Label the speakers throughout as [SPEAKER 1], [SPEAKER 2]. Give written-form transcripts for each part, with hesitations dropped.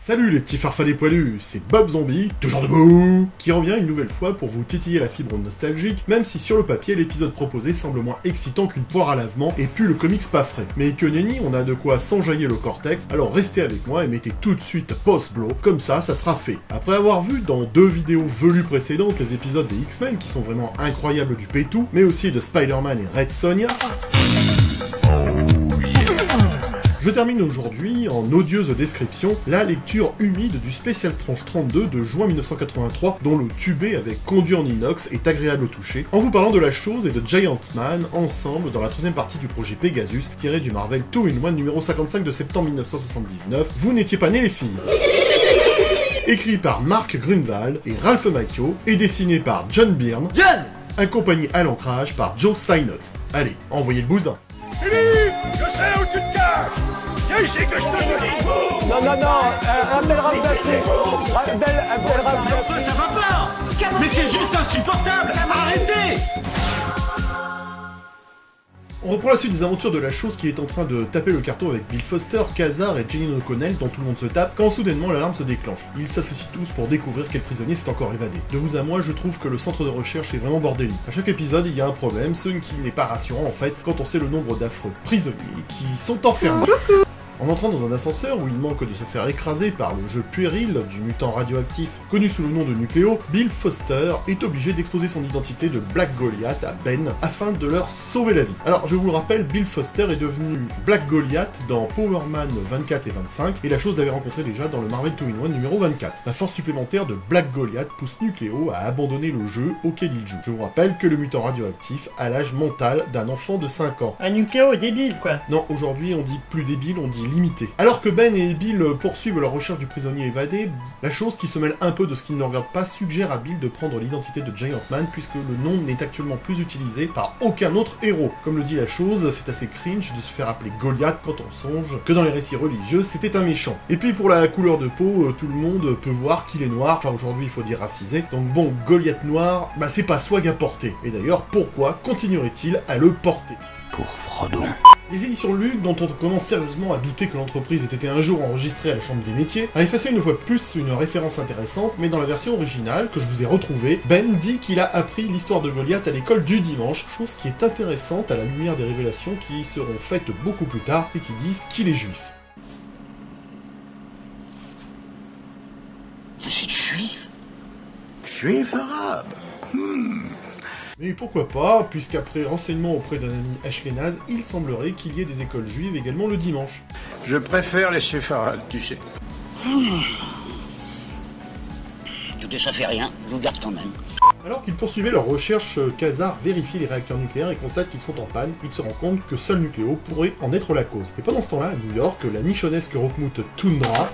[SPEAKER 1] Salut les petits farfadets poilus, c'est Bob Zombie, toujours debout, qui revient une nouvelle fois pour vous titiller la fibre nostalgique, même si sur le papier l'épisode proposé semble moins excitant qu'une poire à lavement et pue le comics pas frais. Mais que nenni, on a de quoi s'enjailler le cortex, alors restez avec moi et mettez tout de suite post-blow, comme ça sera fait. Après avoir vu dans 2 vidéos velues précédentes les épisodes des X-Men qui sont vraiment incroyables du pétou, mais aussi de Spider-Man et Red Sonja, je termine aujourd'hui, en odieuse description, la lecture humide du Special Strange 32 de juin 1983, dont le tubé avec conduit en inox est agréable au toucher, en vous parlant de la chose et de Giant Man, ensemble dans la 3ème partie du projet Pegasus, tiré du Marvel 2-in-1 numéro 55 de septembre 1979. Vous n'étiez pas nés les filles. Écrit par Mark Grunwald et Ralph Macchio, et dessiné par John Byrne, accompagné à l'ancrage par Joe Signott. Allez, envoyez le bousin.
[SPEAKER 2] Philippe, je sais où tu te caches. Viens ici que je te le dis.
[SPEAKER 3] Non, appelle Raphaël.
[SPEAKER 4] Ça va pas. Mais c'est juste insupportable. Arrêtez.
[SPEAKER 1] On reprend la suite des aventures de la chose qui est en train de taper le carton avec Bill Foster, Kazar et Jenny O'Connell dont tout le monde se tape, quand soudainement l'alarme se déclenche. Ils s'associent tous pour découvrir quel prisonnier s'est encore évadé. De vous à moi, je trouve que le centre de recherche est vraiment bordélique. À chaque épisode, il y a un problème, ce qui n'est pas rassurant en fait, quand on sait le nombre d'affreux prisonniers qui sont enfermés. En entrant dans un ascenseur où il manque de se faire écraser par le jeu puéril du mutant radioactif connu sous le nom de Nucléo, Bill Foster est obligé d'exposer son identité de Black Goliath à Ben afin de leur sauver la vie. Alors je vous le rappelle, Bill Foster est devenu Black Goliath dans Power Man 24 et 25 et la chose l'avait rencontré déjà dans le Marvel 2-in-1 numéro 24. La force supplémentaire de Black Goliath pousse Nucléo à abandonner le jeu auquel il joue. Je vous rappelle que le mutant radioactif a l'âge mental d'un enfant de 5 ans.
[SPEAKER 5] Un Nucléo est débile quoi.
[SPEAKER 1] Non, aujourd'hui on dit plus débile, on dit limité. Alors que Ben et Bill poursuivent leur recherche du prisonnier évadé, la chose qui se mêle un peu de ce qu'ils ne regardent pas suggère à Bill de prendre l'identité de Giant Man puisque le nom n'est actuellement plus utilisé par aucun autre héros. Comme le dit la chose, c'est assez cringe de se faire appeler Goliath quand on songe que dans les récits religieux c'était un méchant. Et puis pour la couleur de peau, tout le monde peut voir qu'il est noir, enfin aujourd'hui il faut dire racisé, donc bon, Goliath noir, bah c'est pas swag à porter. Et d'ailleurs, pourquoi continuerait-il à le porter ?
[SPEAKER 4] Pour Frodon.
[SPEAKER 1] Les éditions Luc, dont on commence sérieusement à douter que l'entreprise ait été un jour enregistrée à la Chambre des Métiers, a effacé une fois plus une référence intéressante, mais dans la version originale, que je vous ai retrouvée, Ben dit qu'il a appris l'histoire de Goliath à l'école du dimanche, chose qui est intéressante à la lumière des révélations qui seront faites beaucoup plus tard et qui disent qu'il est juif.
[SPEAKER 4] Vous êtes juif? Juif arabe.
[SPEAKER 1] Mais pourquoi pas, puisqu'après renseignement auprès d'un ami ashkénaze, il semblerait qu'il y ait des écoles juives également le dimanche.
[SPEAKER 2] Je préfère les séfarades, tu sais.
[SPEAKER 4] Écoutez, ça fait rien. Je vous garde quand même.
[SPEAKER 1] Alors qu'ils poursuivaient leur recherche, Kazar vérifie les réacteurs nucléaires et constate qu'ils sont en panne. Il se rend compte que seul Nucléo pourrait en être la cause. Et pendant ce temps-là, à New York, la nichonesque Rockmouth Tundra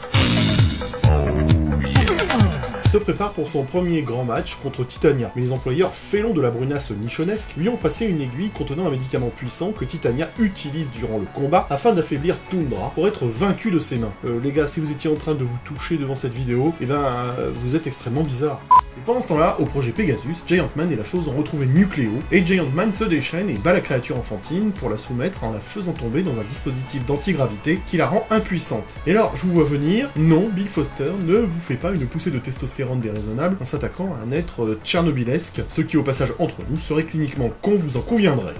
[SPEAKER 1] se prépare pour son premier grand match contre Titania. Mais les employeurs félons de la brunasse nichonesque lui ont passé une aiguille contenant un médicament puissant que Titania utilise durant le combat afin d'affaiblir Tundra pour être vaincu de ses mains. Les gars, si vous étiez en train de vous toucher devant cette vidéo, eh ben, vous êtes extrêmement bizarre. Et pendant ce temps-là, au projet Pegasus, Giant Man et la chose ont retrouvé Nucléo, et Giant Man se déchaîne et bat la créature enfantine pour la soumettre en la faisant tomber dans un dispositif d'antigravité qui la rend impuissante. Et alors, je vous vois venir, non, Bill Foster ne vous fait pas une poussée de testostérone déraisonnable en s'attaquant à un être tchernobilesque, ce qui au passage entre nous serait cliniquement con, vous en conviendrez.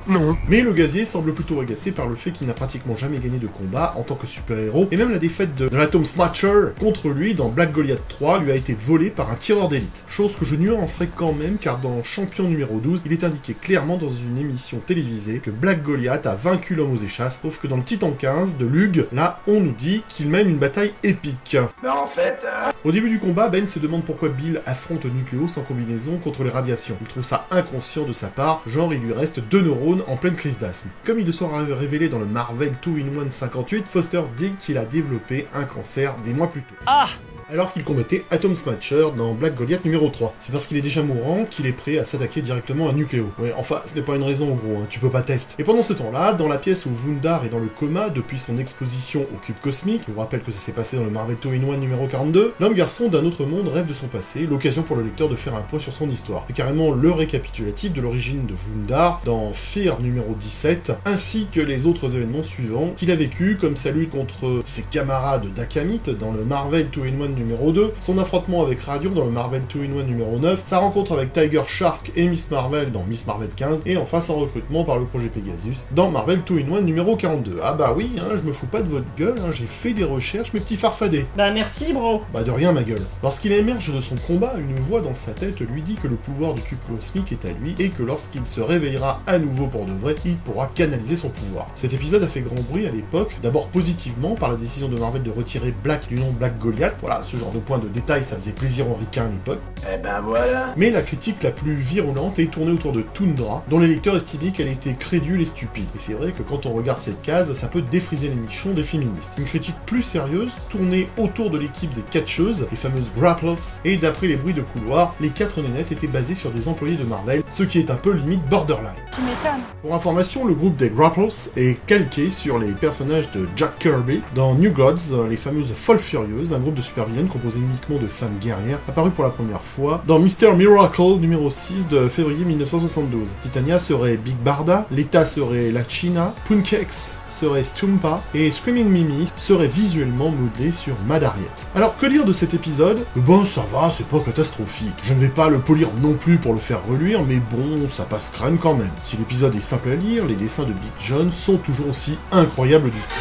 [SPEAKER 1] Non. Mais le gazier semble plutôt agacé par le fait qu'il n'a pratiquement jamais gagné de combat en tant que super-héros, et même la défaite de l'Atom Smasher contre lui dans Black Goliath 3 lui a été volée par un tireur d'élite. Chose que je nuancerai quand même, car dans Champion numéro 12, il est indiqué clairement dans une émission télévisée que Black Goliath a vaincu l'homme aux échasses, sauf que dans le Titan 15 de Lug, là, on nous dit qu'il mène une bataille épique.
[SPEAKER 2] Mais en fait...
[SPEAKER 1] Au début du combat, Ben se demande pourquoi Bill affronte Nucléo sans combinaison contre les radiations. Il trouve ça inconscient de sa part, genre il lui reste 2 neurones en pleine crise d'asthme. Comme il le sera révélé dans le Marvel 2-in-1 58, Foster dit qu'il a développé un cancer des mois plus tôt.
[SPEAKER 5] Ah,
[SPEAKER 1] alors qu'il combattait Atom Smasher dans Black Goliath numéro 3. C'est parce qu'il est déjà mourant qu'il est prêt à s'attaquer directement à Nucléo. Ouais, enfin, ce n'est pas une raison en gros, hein, tu peux pas tester. Et pendant ce temps-là, dans la pièce où Wundar est dans le coma depuis son exposition au cube cosmique, je vous rappelle que ça s'est passé dans le Marvel 2-in-1 numéro 42, l'homme-garçon d'un autre monde rêve de son passé, l'occasion pour le lecteur de faire un point sur son histoire. C'est carrément le récapitulatif de l'origine de Wundar dans Fear numéro 17, ainsi que les autres événements suivants qu'il a vécu, comme sa lutte contre ses camarades d'Akamit dans le Marvel 2-in-1 numéro 2, son affrontement avec Radium dans le Marvel 2-in-1 numéro 9, sa rencontre avec Tiger Shark et Miss Marvel dans Miss Marvel 15, et enfin son recrutement par le projet Pegasus dans Marvel 2-in-1 numéro 42. Ah bah oui, hein, je me fous pas de votre gueule, hein, j'ai fait des recherches, mes petits farfadets.
[SPEAKER 3] Bah merci bro.
[SPEAKER 1] Bah de rien ma gueule. Lorsqu'il émerge de son combat, une voix dans sa tête lui dit que le pouvoir du cube cosmique est à lui, et que lorsqu'il se réveillera à nouveau pour de vrai, il pourra canaliser son pouvoir. Cet épisode a fait grand bruit à l'époque, d'abord positivement par la décision de Marvel de retirer Black du nom Black Goliath, voilà, ce genre de point de détail ça faisait plaisir aux ricains à l'époque.
[SPEAKER 4] Eh ben voilà.
[SPEAKER 1] Mais la critique la plus virulente est tournée autour de Tundra, dont les lecteurs estimaient qu'elle était crédule et stupide. Et c'est vrai que quand on regarde cette case, ça peut défriser les nichons des féministes. Une critique plus sérieuse, tournée autour de l'équipe des catcheuses, les fameuses Grapples, et d'après les bruits de couloir, les 4 nénettes étaient basées sur des employés de Marvel, ce qui est un peu limite borderline.
[SPEAKER 5] Tu m'étonnes.
[SPEAKER 1] Pour information, le groupe des Grapples est calqué sur les personnages de Jack Kirby dans New Gods, les fameuses Folles Furieuses, un groupe de super-vilaines composé uniquement de femmes guerrières, apparu pour la première fois dans Mr. Miracle numéro 6 de février 1972. Titania serait Big Barda, Leta serait La China, Punkex serait Stumpa, et Screaming Mimi serait visuellement modelé sur Mad Harriet. Alors, que dire de cet épisode? Bon, ça va, c'est pas catastrophique. Je ne vais pas le polir non plus pour le faire reluire, mais bon, ça passe crème quand même. Si l'épisode est simple à lire, les dessins de Big John sont toujours aussi incroyables du tout.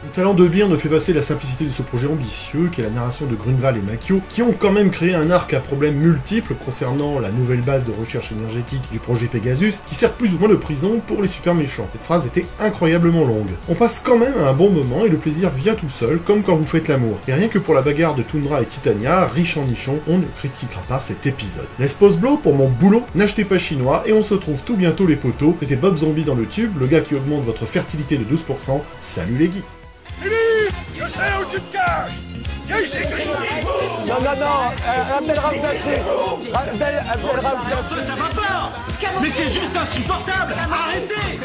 [SPEAKER 1] Le talent de Byrne fait passer la simplicité de ce projet ambitieux, qu'est la narration de Grunwald et Macchio, qui ont quand même créé un arc à problèmes multiples concernant la nouvelle base de recherche énergétique du projet Pegasus, qui sert plus ou moins de prison pour les super méchants. Cette phrase était incroyablement longue. On passe quand même un bon moment et le plaisir vient tout seul, comme quand vous faites l'amour. Et rien que pour la bagarre de Tundra et Titania, riche en nichons, on ne critiquera pas cet épisode. Laisse pause blow pour mon boulot, n'achetez pas chinois, et on se trouve tout bientôt les potos. C'était Bob Zombie dans le tube, le gars qui augmente votre fertilité de 12%. Salut les geeks.
[SPEAKER 2] Je sais où tu te caches. Viens ici que je te dis.
[SPEAKER 6] Non, appelle Rav Datri. Appelle Rav Datri.
[SPEAKER 4] Ça va pas. Mais c'est juste insupportable. Arrêtez.